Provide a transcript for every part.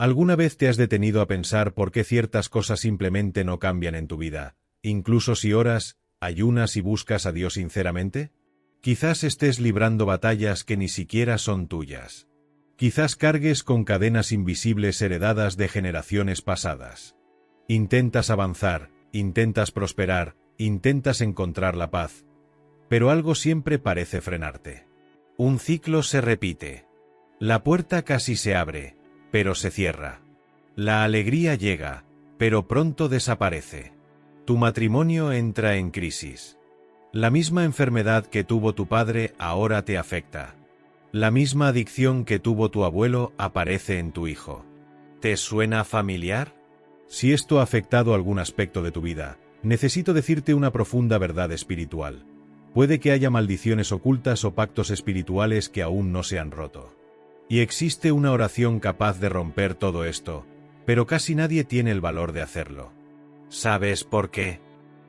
¿Alguna vez te has detenido a pensar por qué ciertas cosas simplemente no cambian en tu vida, incluso si oras, ayunas y buscas a Dios sinceramente? Quizás estés librando batallas que ni siquiera son tuyas. Quizás cargues con cadenas invisibles heredadas de generaciones pasadas. Intentas avanzar, intentas prosperar, intentas encontrar la paz, pero algo siempre parece frenarte. Un ciclo se repite. La puerta casi se abre, pero se cierra. La alegría llega, pero pronto desaparece. Tu matrimonio entra en crisis. La misma enfermedad que tuvo tu padre ahora te afecta. La misma adicción que tuvo tu abuelo aparece en tu hijo. ¿Te suena familiar? Si esto ha afectado algún aspecto de tu vida, necesito decirte una profunda verdad espiritual. Puede que haya maldiciones ocultas o pactos espirituales que aún no se han roto. Y existe una oración capaz de romper todo esto, pero casi nadie tiene el valor de hacerlo. ¿Sabes por qué?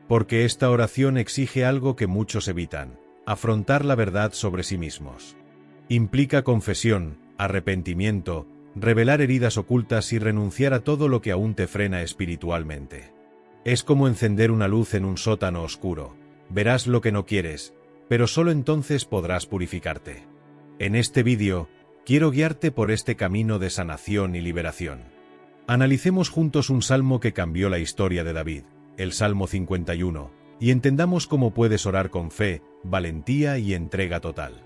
Porque esta oración exige algo que muchos evitan: afrontar la verdad sobre sí mismos. Implica confesión, arrepentimiento, revelar heridas ocultas y renunciar a todo lo que aún te frena espiritualmente. Es como encender una luz en un sótano oscuro. Verás lo que no quieres, pero solo entonces podrás purificarte. En este vídeo, quiero guiarte por este camino de sanación y liberación. Analicemos juntos un salmo que cambió la historia de David, el Salmo 51, y entendamos cómo puedes orar con fe, valentía y entrega total.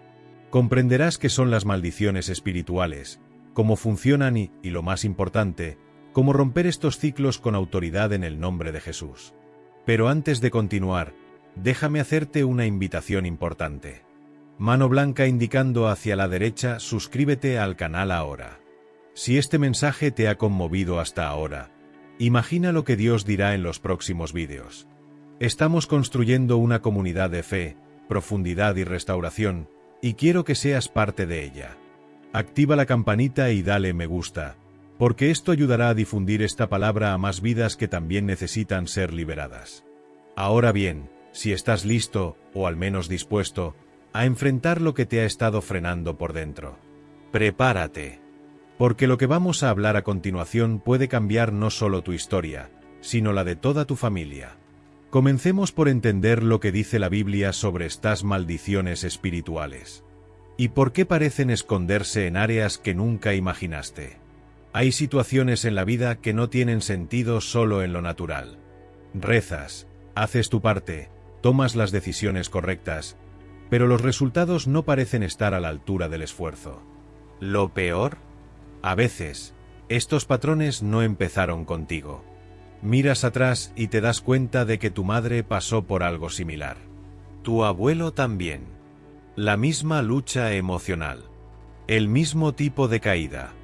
Comprenderás qué son las maldiciones espirituales, cómo funcionan y lo más importante, cómo romper estos ciclos con autoridad en el nombre de Jesús. Pero antes de continuar, déjame hacerte una invitación importante. Mano blanca indicando hacia la derecha, suscríbete al canal ahora. Si este mensaje te ha conmovido hasta ahora, imagina lo que Dios dirá en los próximos vídeos. Estamos construyendo una comunidad de fe, profundidad y restauración, y quiero que seas parte de ella. Activa la campanita y dale me gusta, porque esto ayudará a difundir esta palabra a más vidas que también necesitan ser liberadas. Ahora bien, si estás listo, o al menos dispuesto, a enfrentar lo que te ha estado frenando por dentro, prepárate. Porque lo que vamos a hablar a continuación puede cambiar no solo tu historia, sino la de toda tu familia. Comencemos por entender lo que dice la Biblia sobre estas maldiciones espirituales. ¿Y por qué parecen esconderse en áreas que nunca imaginaste? Hay situaciones en la vida que no tienen sentido solo en lo natural. Rezas, haces tu parte, tomas las decisiones correctas, pero los resultados no parecen estar a la altura del esfuerzo. ¿Lo peor? A veces, estos patrones no empezaron contigo. Miras atrás y te das cuenta de que tu madre pasó por algo similar. Tu abuelo también. La misma lucha emocional. El mismo tipo de caída.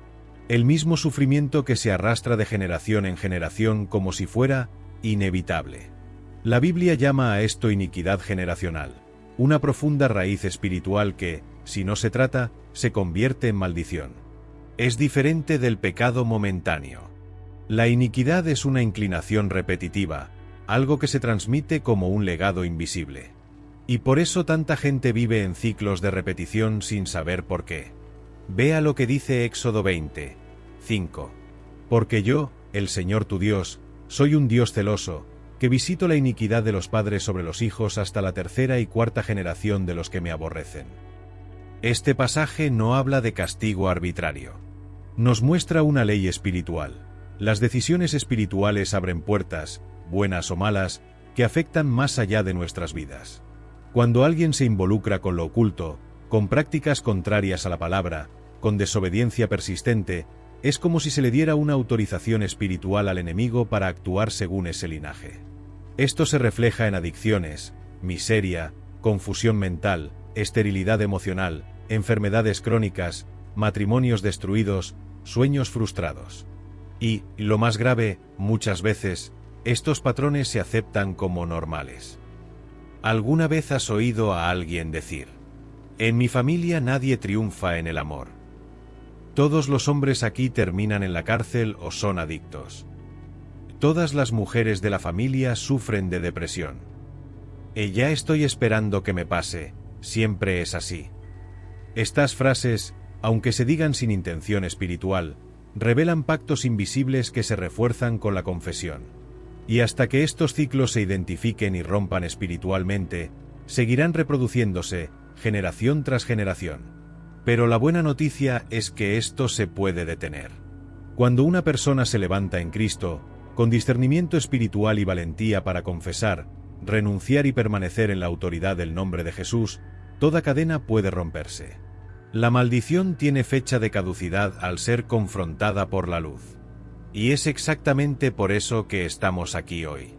El mismo sufrimiento que se arrastra de generación en generación como si fuera inevitable. La Biblia llama a esto iniquidad generacional, una profunda raíz espiritual que, si no se trata, se convierte en maldición. Es diferente del pecado momentáneo. La iniquidad es una inclinación repetitiva, algo que se transmite como un legado invisible. Y por eso tanta gente vive en ciclos de repetición sin saber por qué. Vea lo que dice Éxodo 20, 5. Porque yo, el Señor tu Dios, soy un Dios celoso, que visito la iniquidad de los padres sobre los hijos hasta la tercera y cuarta generación de los que me aborrecen. Este pasaje no habla de castigo arbitrario. Nos muestra una ley espiritual. Las decisiones espirituales abren puertas, buenas o malas, que afectan más allá de nuestras vidas. Cuando alguien se involucra con lo oculto, con prácticas contrarias a la palabra, con desobediencia persistente, es como si se le diera una autorización espiritual al enemigo para actuar según ese linaje. Esto se refleja en adicciones, miseria, confusión mental, esterilidad emocional, enfermedades crónicas, matrimonios destruidos, sueños frustrados. Y, lo más grave, muchas veces, estos patrones se aceptan como normales. ¿Alguna vez has oído a alguien decir: en mi familia nadie triunfa en el amor? Todos los hombres aquí terminan en la cárcel o son adictos. Todas las mujeres de la familia sufren de depresión. Ya estoy esperando que me pase, siempre es así. Estas frases, aunque se digan sin intención espiritual, revelan pactos invisibles que se refuerzan con la confesión. Y hasta que estos ciclos se identifiquen y rompan espiritualmente, seguirán reproduciéndose, generación tras generación. Pero la buena noticia es que esto se puede detener. Cuando una persona se levanta en Cristo, con discernimiento espiritual y valentía para confesar, renunciar y permanecer en la autoridad del nombre de Jesús, toda cadena puede romperse. La maldición tiene fecha de caducidad al ser confrontada por la luz. Y es exactamente por eso que estamos aquí hoy.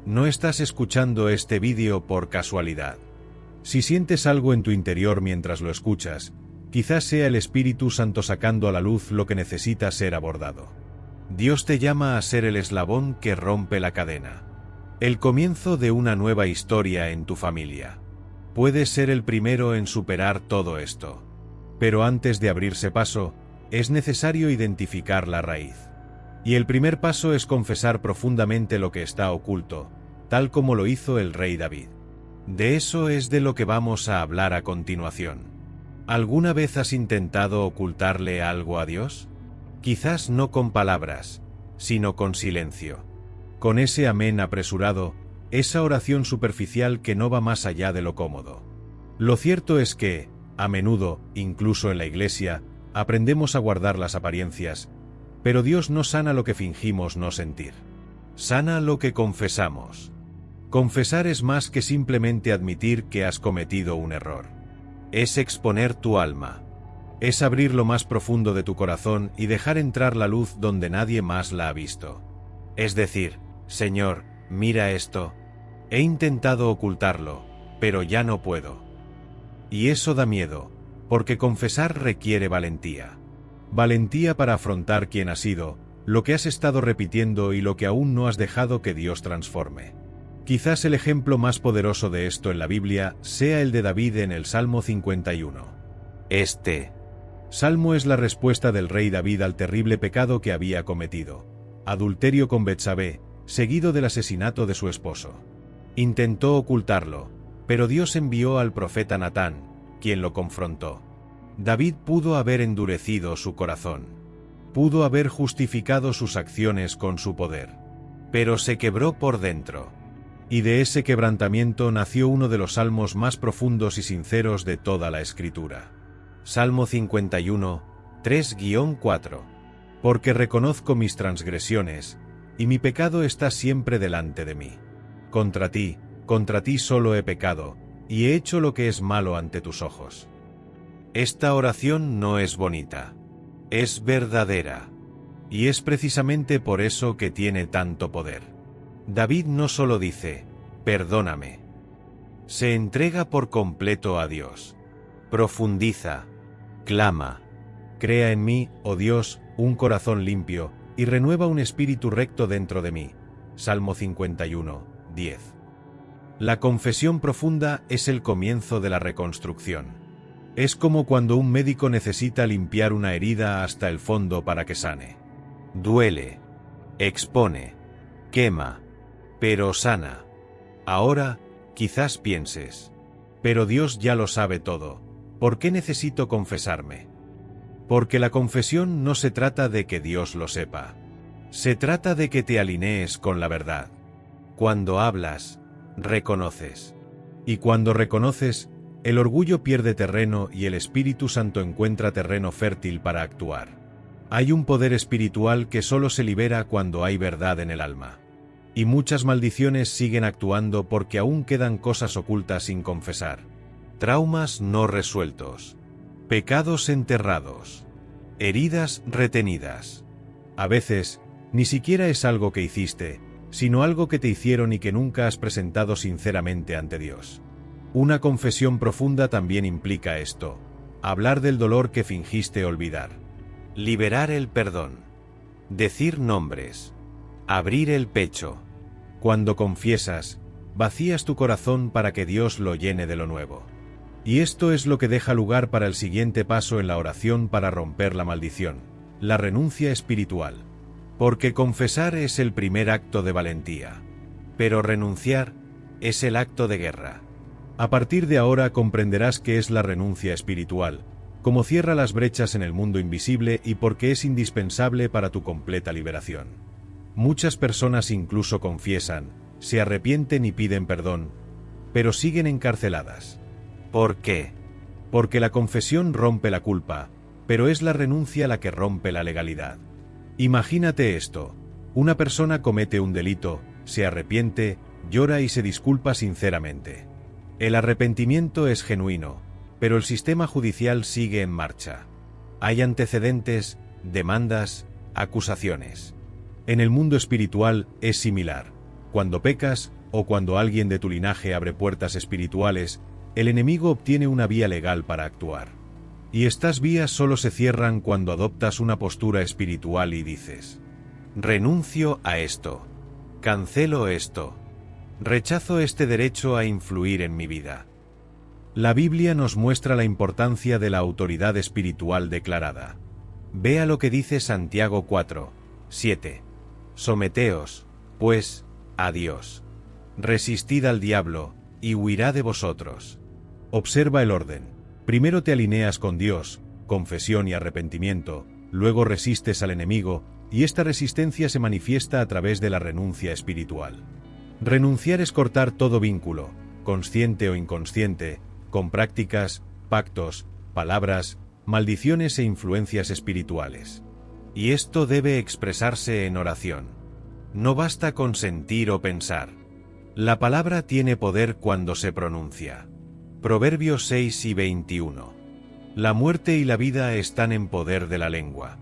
No estás escuchando este vídeo por casualidad. Si sientes algo en tu interior mientras lo escuchas, quizás sea el Espíritu Santo sacando a la luz lo que necesita ser abordado. Dios te llama a ser el eslabón que rompe la cadena. El comienzo de una nueva historia en tu familia. Puedes ser el primero en superar todo esto. Pero antes de abrirse paso, es necesario identificar la raíz. Y el primer paso es confesar profundamente lo que está oculto, tal como lo hizo el rey David. De eso es de lo que vamos a hablar a continuación. ¿Alguna vez has intentado ocultarle algo a Dios? Quizás no con palabras, sino con silencio. Con ese amén apresurado, esa oración superficial que no va más allá de lo cómodo. Lo cierto es que, a menudo, incluso en la iglesia, aprendemos a guardar las apariencias, pero Dios no sana lo que fingimos no sentir. Sana lo que confesamos. Confesar es más que simplemente admitir que has cometido un error. Es exponer tu alma. Es abrir lo más profundo de tu corazón y dejar entrar la luz donde nadie más la ha visto. Es decir, Señor, mira esto. He intentado ocultarlo, pero ya no puedo. Y eso da miedo, porque confesar requiere valentía. Valentía para afrontar quién has sido, lo que has estado repitiendo y lo que aún no has dejado que Dios transforme. Quizás el ejemplo más poderoso de esto en la Biblia sea el de David en el Salmo 51. Este salmo es la respuesta del rey David al terrible pecado que había cometido: adulterio con Betsabé, seguido del asesinato de su esposo. Intentó ocultarlo, pero Dios envió al profeta Natán, quien lo confrontó. David pudo haber endurecido su corazón. Pudo haber justificado sus acciones con su poder. Pero se quebró por dentro. Y de ese quebrantamiento nació uno de los salmos más profundos y sinceros de toda la Escritura. Salmo 51, 3-4. Porque reconozco mis transgresiones, y mi pecado está siempre delante de mí. Contra ti solo he pecado, y he hecho lo que es malo ante tus ojos. Esta oración no es bonita, es verdadera, y es precisamente por eso que tiene tanto poder. David no solo dice, perdóname, se entrega por completo a Dios, profundiza, clama, crea en mí, oh Dios, un corazón limpio, y renueva un espíritu recto dentro de mí. Salmo 51, 10. La confesión profunda es el comienzo de la reconstrucción. Es como cuando un médico necesita limpiar una herida hasta el fondo para que sane. Duele, expone, quema, pero sana. Ahora, quizás pienses, pero Dios ya lo sabe todo, ¿por qué necesito confesarme? Porque la confesión no se trata de que Dios lo sepa. Se trata de que te alinees con la verdad. Cuando hablas, reconoces. Y cuando reconoces, el orgullo pierde terreno y el Espíritu Santo encuentra terreno fértil para actuar. Hay un poder espiritual que solo se libera cuando hay verdad en el alma. Y muchas maldiciones siguen actuando porque aún quedan cosas ocultas sin confesar. Traumas no resueltos. Pecados enterrados. Heridas retenidas. A veces, ni siquiera es algo que hiciste, sino algo que te hicieron y que nunca has presentado sinceramente ante Dios. Una confesión profunda también implica esto: hablar del dolor que fingiste olvidar. Liberar el perdón. Decir nombres. Abrir el pecho. Cuando confiesas, vacías tu corazón para que Dios lo llene de lo nuevo. Y esto es lo que deja lugar para el siguiente paso en la oración para romper la maldición: la renuncia espiritual. Porque confesar es el primer acto de valentía. Pero renunciar es el acto de guerra. A partir de ahora comprenderás qué es la renuncia espiritual, como cierra las brechas en el mundo invisible y porque es indispensable para tu completa liberación. Muchas personas incluso confiesan, se arrepienten y piden perdón, pero siguen encarceladas. ¿Por qué? Porque la confesión rompe la culpa, pero es la renuncia la que rompe la legalidad. Imagínate esto: una persona comete un delito, se arrepiente, llora y se disculpa sinceramente. El arrepentimiento es genuino, pero el sistema judicial sigue en marcha. Hay antecedentes, demandas, acusaciones. En el mundo espiritual es similar. Cuando pecas, o cuando alguien de tu linaje abre puertas espirituales, el enemigo obtiene una vía legal para actuar. Y estas vías solo se cierran cuando adoptas una postura espiritual y dices: renuncio a esto, cancelo esto, rechazo este derecho a influir en mi vida. La Biblia nos muestra la importancia de la autoridad espiritual declarada. Vea lo que dice Santiago 4, 7. Someteos, pues, a Dios. Resistid al diablo, y huirá de vosotros. Observa el orden. Primero te alineas con Dios, confesión y arrepentimiento, luego resistes al enemigo, y esta resistencia se manifiesta a través de la renuncia espiritual. Renunciar es cortar todo vínculo, consciente o inconsciente, con prácticas, pactos, palabras, maldiciones e influencias espirituales. Y esto debe expresarse en oración. No basta con sentir o pensar. La palabra tiene poder cuando se pronuncia. Proverbios 6 y 21. La muerte y la vida están en poder de la lengua.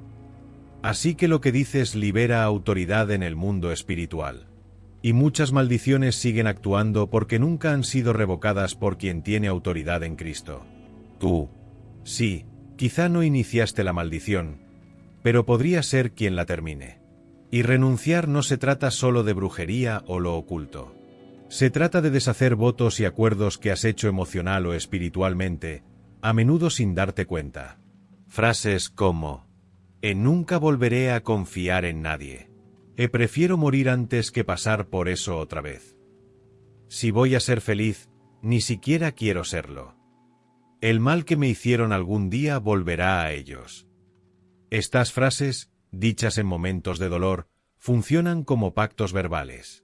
Así que lo que dices libera autoridad en el mundo espiritual. Y muchas maldiciones siguen actuando porque nunca han sido revocadas por quien tiene autoridad en Cristo. Tú. Sí, quizá no iniciaste la maldición, pero podría ser quien la termine. Y renunciar no se trata solo de brujería o lo oculto. Se trata de deshacer votos y acuerdos que has hecho emocional o espiritualmente, a menudo sin darte cuenta. Frases como: nunca volveré a confiar en nadie. Prefiero morir antes que pasar por eso otra vez. Si voy a ser feliz, ni siquiera quiero serlo. El mal que me hicieron algún día volverá a ellos. Estas frases, dichas en momentos de dolor, funcionan como pactos verbales.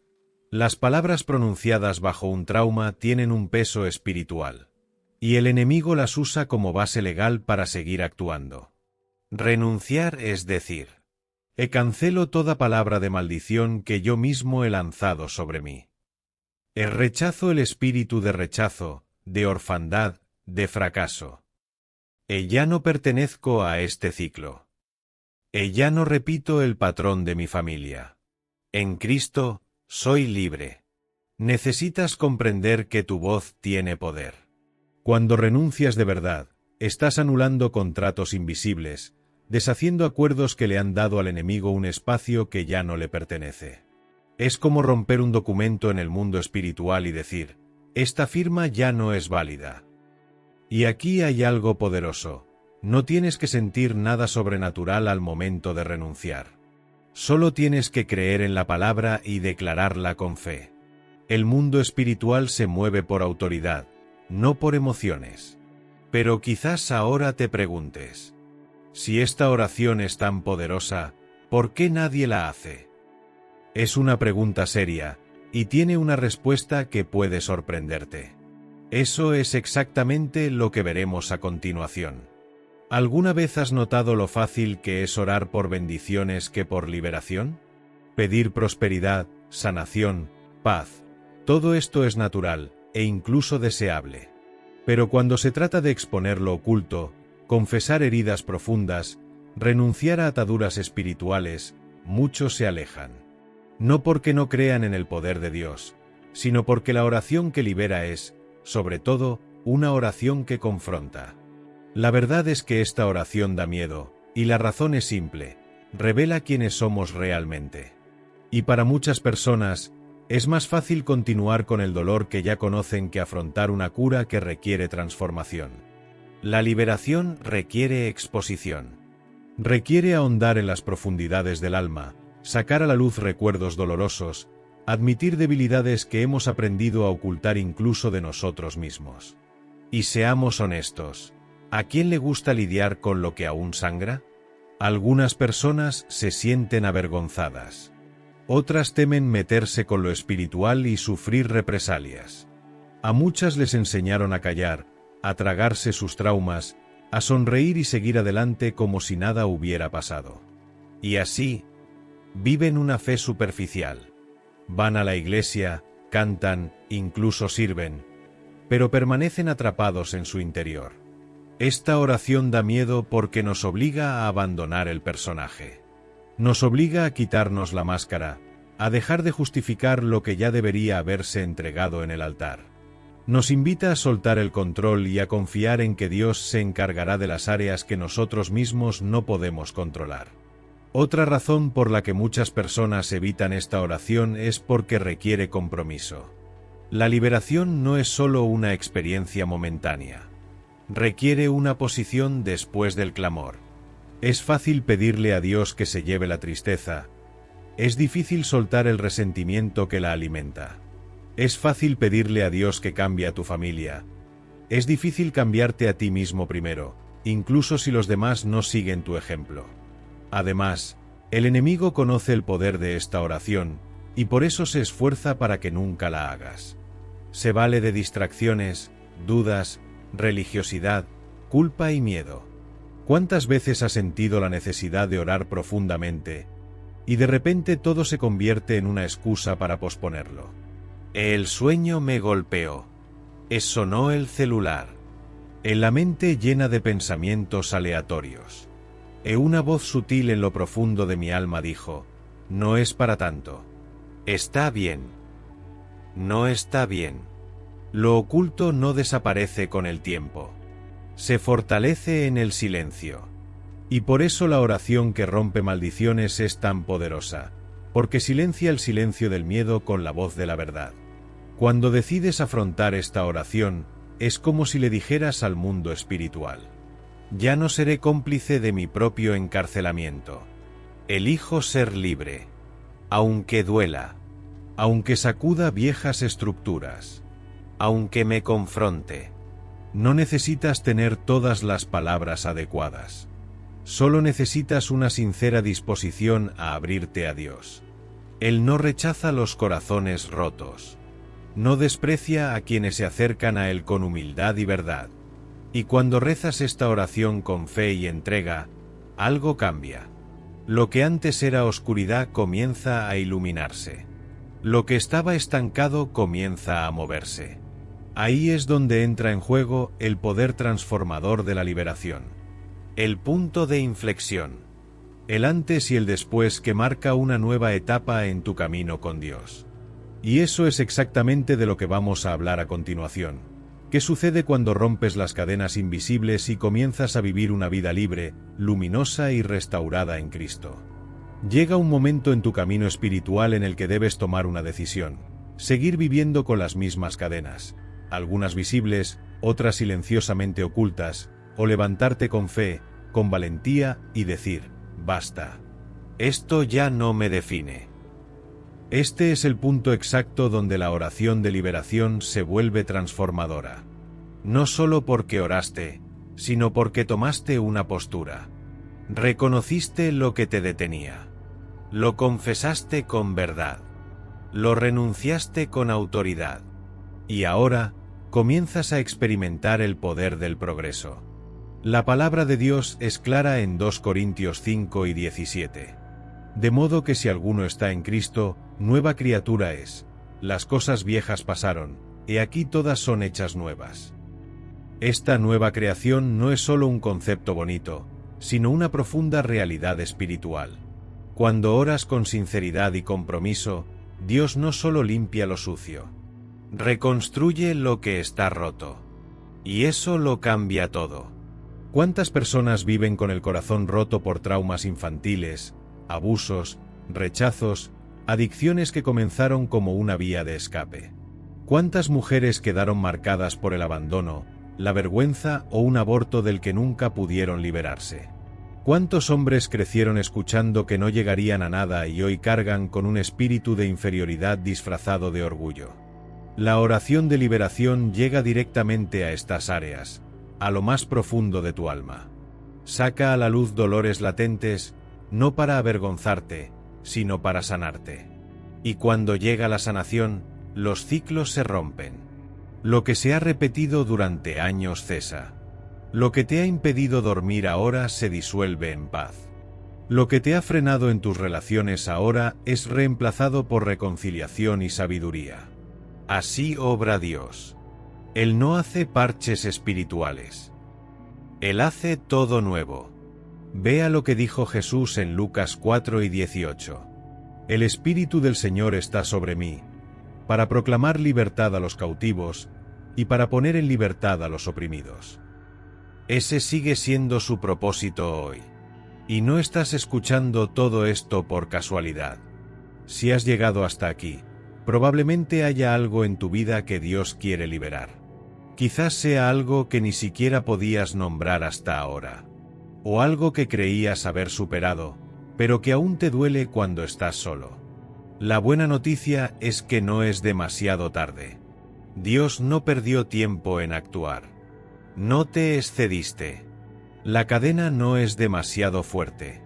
Las palabras pronunciadas bajo un trauma tienen un peso espiritual. Y el enemigo las usa como base legal para seguir actuando. Renunciar es decir: cancelo toda palabra de maldición que yo mismo he lanzado sobre mí. Rechazo el espíritu de rechazo, de orfandad, de fracaso. Ya no pertenezco a este ciclo. Ya no repito el patrón de mi familia. En Cristo, soy libre. Necesitas comprender que tu voz tiene poder. Cuando renuncias de verdad, estás anulando contratos invisibles, deshaciendo acuerdos que le han dado al enemigo un espacio que ya no le pertenece. Es como romper un documento en el mundo espiritual y decir: esta firma ya no es válida. Y aquí hay algo poderoso. No tienes que sentir nada sobrenatural al momento de renunciar. Solo tienes que creer en la palabra y declararla con fe. El mundo espiritual se mueve por autoridad, no por emociones. Pero quizás ahora te preguntes: si esta oración es tan poderosa, ¿por qué nadie la hace? Es una pregunta seria, y tiene una respuesta que puede sorprenderte. Eso es exactamente lo que veremos a continuación. ¿Alguna vez has notado lo fácil que es orar por bendiciones que por liberación? Pedir prosperidad, sanación, paz. Todo esto es natural, e incluso deseable. Pero cuando se trata de exponer lo oculto, confesar heridas profundas, renunciar a ataduras espirituales, muchos se alejan. No porque no crean en el poder de Dios, sino porque la oración que libera es, sobre todo, una oración que confronta. La verdad es que esta oración da miedo, y la razón es simple: revela quiénes somos realmente. Y para muchas personas, es más fácil continuar con el dolor que ya conocen que afrontar una cura que requiere transformación. La liberación requiere exposición. Requiere ahondar en las profundidades del alma, sacar a la luz recuerdos dolorosos, admitir debilidades que hemos aprendido a ocultar incluso de nosotros mismos. Y seamos honestos, ¿A quién le gusta lidiar con lo que aún sangra? Algunas personas se sienten avergonzadas. Otras temen meterse con lo espiritual y sufrir represalias. A muchas les enseñaron a callar, a tragarse sus traumas, a sonreír y seguir adelante como si nada hubiera pasado. Y así, viven una fe superficial. Van a la iglesia, cantan, incluso sirven, pero permanecen atrapados en su interior. Esta oración da miedo porque nos obliga a abandonar el personaje. Nos obliga a quitarnos la máscara, a dejar de justificar lo que ya debería haberse entregado en el altar. Nos invita a soltar el control y a confiar en que Dios se encargará de las áreas que nosotros mismos no podemos controlar. Otra razón por la que muchas personas evitan esta oración es porque requiere compromiso. La liberación no es solo una experiencia momentánea. Requiere una posición después del clamor. Es fácil pedirle a Dios que se lleve la tristeza. Es difícil soltar el resentimiento que la alimenta. Es fácil pedirle a Dios que cambie a tu familia. Es difícil cambiarte a ti mismo primero, incluso si los demás no siguen tu ejemplo. Además, el enemigo conoce el poder de esta oración, y por eso se esfuerza para que nunca la hagas. Se vale de distracciones, dudas, religiosidad, culpa y miedo. ¿Cuántas veces has sentido la necesidad de orar profundamente, y de repente todo se convierte en una excusa para posponerlo? El sueño me golpeó. Sonó el celular. En la mente llena de pensamientos aleatorios. Una voz sutil en lo profundo de mi alma dijo: no es para tanto. Está bien. No está bien. Lo oculto no desaparece con el tiempo. Se fortalece en el silencio. Y por eso la oración que rompe maldiciones es tan poderosa, porque silencia el silencio del miedo con la voz de la verdad. Cuando decides afrontar esta oración, es como si le dijeras al mundo espiritual: ya no seré cómplice de mi propio encarcelamiento. Elijo ser libre. Aunque duela. Aunque sacuda viejas estructuras. Aunque me confronte. No necesitas tener todas las palabras adecuadas. Solo necesitas una sincera disposición a abrirte a Dios. Él no rechaza los corazones rotos. No desprecia a quienes se acercan a Él con humildad y verdad. Y cuando rezas esta oración con fe y entrega, algo cambia. Lo que antes era oscuridad comienza a iluminarse. Lo que estaba estancado comienza a moverse. Ahí es donde entra en juego el poder transformador de la liberación. El punto de inflexión. El antes y el después que marca una nueva etapa en tu camino con Dios. Y eso es exactamente de lo que vamos a hablar a continuación. ¿Qué sucede cuando rompes las cadenas invisibles y comienzas a vivir una vida libre, luminosa y restaurada en Cristo? Llega un momento en tu camino espiritual en el que debes tomar una decisión: seguir viviendo con las mismas cadenas, algunas visibles, otras silenciosamente ocultas, o levantarte con fe, con valentía y decir: basta. Esto ya no me define. Este es el punto exacto donde la oración de liberación se vuelve transformadora. No solo porque oraste, sino porque tomaste una postura. Reconociste lo que te detenía. Lo confesaste con verdad. Lo renunciaste con autoridad. Y ahora, comienzas a experimentar el poder del progreso. La palabra de Dios es clara en 2 Corintios 5 y 17. De modo que si alguno está en Cristo, nueva criatura es. Las cosas viejas pasaron, he aquí todas son hechas nuevas. Esta nueva creación no es solo un concepto bonito, sino una profunda realidad espiritual. Cuando oras con sinceridad y compromiso, Dios no solo limpia lo sucio, reconstruye lo que está roto. Y eso lo cambia todo. ¿Cuántas personas viven con el corazón roto por traumas infantiles, abusos, rechazos, adicciones que comenzaron como una vía de escape? ¿Cuántas mujeres quedaron marcadas por el abandono, la vergüenza o un aborto del que nunca pudieron liberarse? ¿Cuántos hombres crecieron escuchando que no llegarían a nada y hoy cargan con un espíritu de inferioridad disfrazado de orgullo? La oración de liberación llega directamente a estas áreas, a lo más profundo de tu alma. Saca a la luz dolores latentes, no para avergonzarte, sino para sanarte. Y cuando llega la sanación, los ciclos se rompen. Lo que se ha repetido durante años cesa. Lo que te ha impedido dormir ahora se disuelve en paz. Lo que te ha frenado en tus relaciones ahora es reemplazado por reconciliación y sabiduría. Así obra Dios. Él no hace parches espirituales. Él hace todo nuevo. Vea lo que dijo Jesús en Lucas 4:18. El Espíritu del Señor está sobre mí, para proclamar libertad a los cautivos y para poner en libertad a los oprimidos. Ese sigue siendo su propósito hoy. Y no estás escuchando todo esto por casualidad. Si has llegado hasta aquí, probablemente haya algo en tu vida que Dios quiere liberar. Quizás sea algo que ni siquiera podías nombrar hasta ahora. O algo que creías haber superado, pero que aún te duele cuando estás solo. La buena noticia es que no es demasiado tarde. Dios no perdió tiempo en actuar. No te excediste. La cadena no es demasiado fuerte.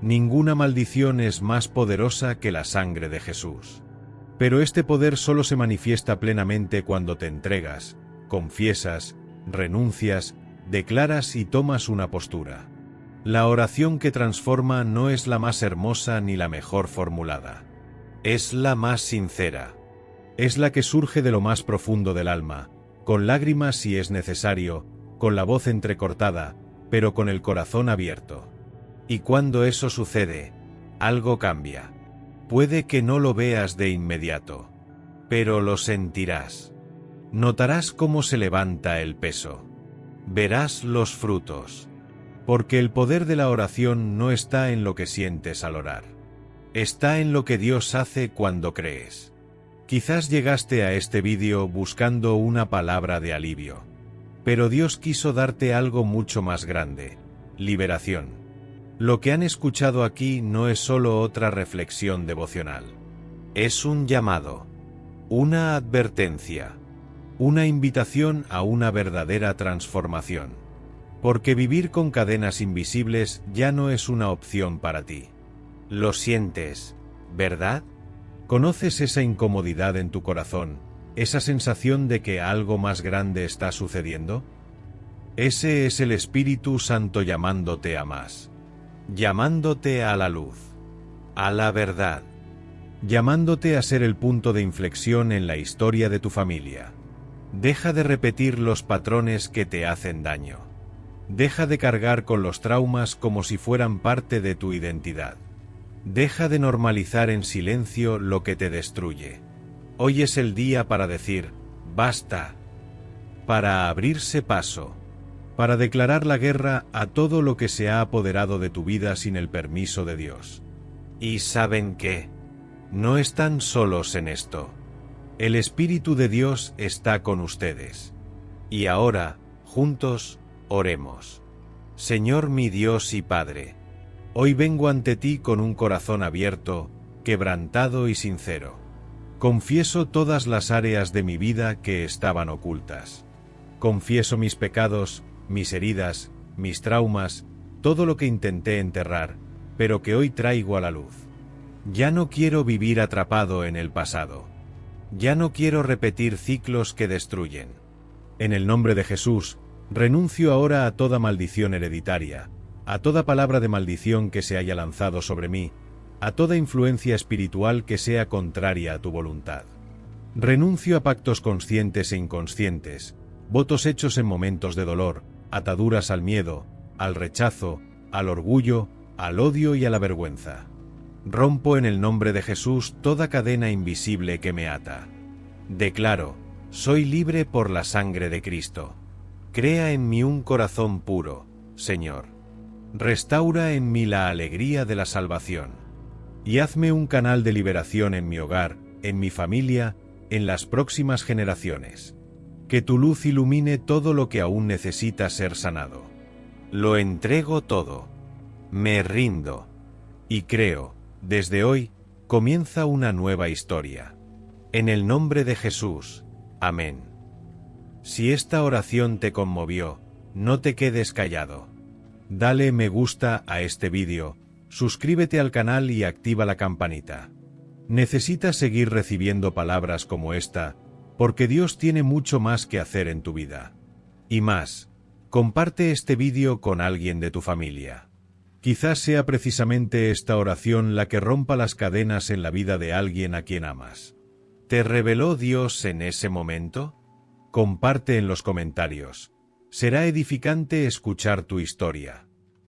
Ninguna maldición es más poderosa que la sangre de Jesús. Pero este poder solo se manifiesta plenamente cuando te entregas, confiesas, renuncias, declaras y tomas una postura. La oración que transforma no es la más hermosa ni la mejor formulada. Es la más sincera. Es la que surge de lo más profundo del alma, con lágrimas si es necesario, con la voz entrecortada, pero con el corazón abierto. Y cuando eso sucede, algo cambia. Puede que no lo veas de inmediato, pero lo sentirás. Notarás cómo se levanta el peso. Verás los frutos. Porque el poder de la oración no está en lo que sientes al orar. Está en lo que Dios hace cuando crees. Quizás llegaste a este vídeo buscando una palabra de alivio. Pero Dios quiso darte algo mucho más grande: liberación. Lo que han escuchado aquí no es solo otra reflexión devocional. Es un llamado, una advertencia, una invitación a una verdadera transformación. Porque vivir con cadenas invisibles ya no es una opción para ti. Lo sientes, ¿verdad? ¿Conoces esa incomodidad en tu corazón? ¿Esa sensación de que algo más grande está sucediendo? Ese es el Espíritu Santo llamándote a más. Llamándote a la luz. A la verdad. Llamándote a ser el punto de inflexión en la historia de tu familia. Deja de repetir los patrones que te hacen daño. Deja de cargar con los traumas como si fueran parte de tu identidad. Deja de normalizar en silencio lo que te destruye. Hoy es el día para decir, basta. Para abrirse paso. Para declarar la guerra a todo lo que se ha apoderado de tu vida sin el permiso de Dios. ¿Y saben qué? No están solos en esto. El Espíritu de Dios está con ustedes. Y ahora, juntos, oremos. Señor mi Dios y Padre, hoy vengo ante ti con un corazón abierto, quebrantado y sincero. Confieso todas las áreas de mi vida que estaban ocultas. Confieso mis pecados, mis heridas, mis traumas, todo lo que intenté enterrar, pero que hoy traigo a la luz. Ya no quiero vivir atrapado en el pasado. Ya no quiero repetir ciclos que destruyen. En el nombre de Jesús, renuncio ahora a toda maldición hereditaria, a toda palabra de maldición que se haya lanzado sobre mí, a toda influencia espiritual que sea contraria a tu voluntad. Renuncio a pactos conscientes e inconscientes, votos hechos en momentos de dolor, ataduras al miedo, al rechazo, al orgullo, al odio y a la vergüenza. Rompo en el nombre de Jesús toda cadena invisible que me ata. Declaro, soy libre por la sangre de Cristo. Crea en mí un corazón puro, Señor. Restaura en mí la alegría de la salvación. Y hazme un canal de liberación en mi hogar, en mi familia, en las próximas generaciones. Que tu luz ilumine todo lo que aún necesita ser sanado. Lo entrego todo. Me rindo. Y creo, desde hoy, comienza una nueva historia. En el nombre de Jesús. Amén. Si esta oración te conmovió, No te quedes callado. Dale me gusta a este vídeo, suscríbete al canal y activa la campanita. Necesitas seguir recibiendo palabras como esta, porque Dios tiene mucho más que hacer en tu vida. Y más, comparte este vídeo con alguien de tu familia. Quizás sea precisamente esta oración la que rompa las cadenas en la vida de alguien a quien amas. ¿Te reveló Dios en ese momento? Comparte en los comentarios. Será edificante escuchar tu historia.